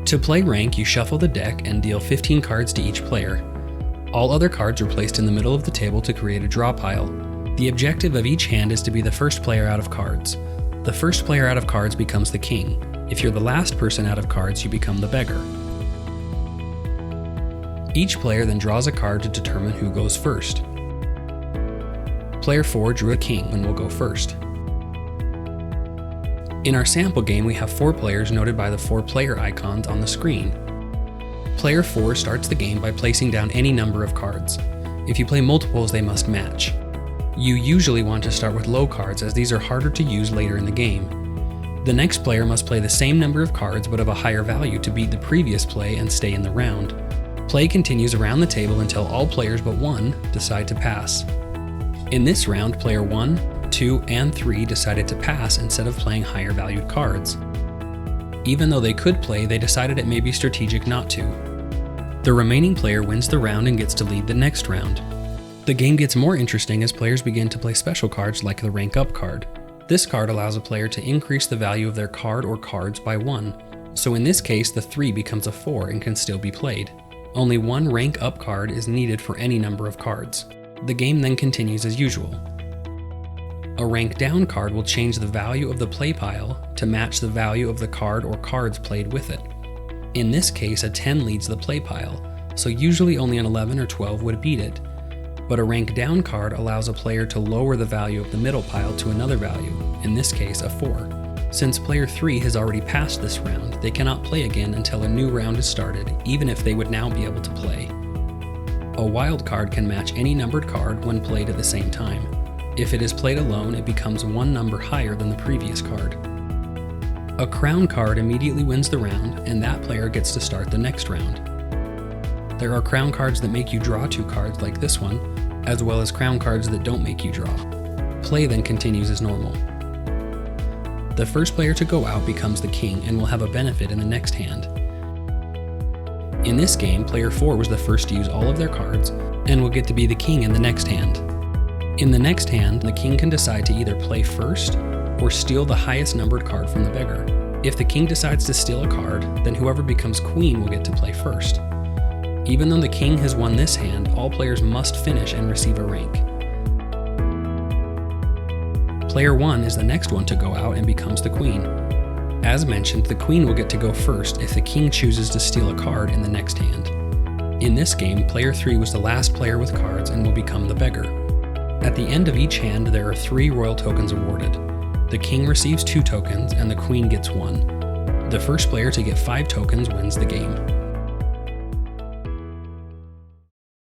To play rank, you shuffle the deck and deal 15 cards to each player. All other cards are placed in the middle of the table to create a draw pile. The objective of each hand is to be the first player out of cards. The first player out of cards becomes the king. If you're the last person out of cards, you become the beggar. Each player then draws a card to determine who goes first. Player 4 drew a king and will go first. In our sample game, we have 4 players noted by the 4 player icons on the screen. Player 4 starts the game by placing down any number of cards. If you play multiples, they must match. You usually want to start with low cards, as these are harder to use later in the game. The next player must play the same number of cards but of a higher value to beat the previous play and stay in the round. Play continues around the table until all players but one decide to pass. In this round, player 1, 2, and 3 decided to pass instead of playing higher valued cards. Even though they could play, they decided it may be strategic not to. The remaining player wins the round and gets to lead the next round. The game gets more interesting as players begin to play special cards like the Rank Up card. This card allows a player to increase the value of their card or cards by 1. So in this case, the 3 becomes a 4 and can still be played. Only one Rank Up card is needed for any number of cards. The game then continues as usual. A Rank Down card will change the value of the play pile to match the value of the card or cards played with it. In this case, a 10 leads the play pile, so usually only an 11 or 12 would beat it. But a Rank Down card allows a player to lower the value of the middle pile to another value, in this case a 4. Since player 3 has already passed this round, they cannot play again until a new round is started, even if they would now be able to play. A wild card can match any numbered card when played at the same time. If it is played alone, it becomes one number higher than the previous card. A crown card immediately wins the round, and that player gets to start the next round. There are crown cards that make you draw 2 cards like this one, as well as crown cards that don't make you draw. Play then continues as normal. The first player to go out becomes the king and will have a benefit in the next hand. In this game, player 4 was the first to use all of their cards and will get to be the king in the next hand. In the next hand, the king can decide to either play first or steal the highest numbered card from the beggar. If the king decides to steal a card, then whoever becomes queen will get to play first. Even though the king has won this hand, all players must finish and receive a rank. Player 1 is the next one to go out and becomes the queen. As mentioned, the queen will get to go first if the king chooses to steal a card in the next hand. In this game, player 3 was the last player with cards and will become the beggar. At the end of each hand, there are 3 royal tokens awarded. The king receives 2 tokens and the queen gets 1. The first player to get 5 tokens wins the game.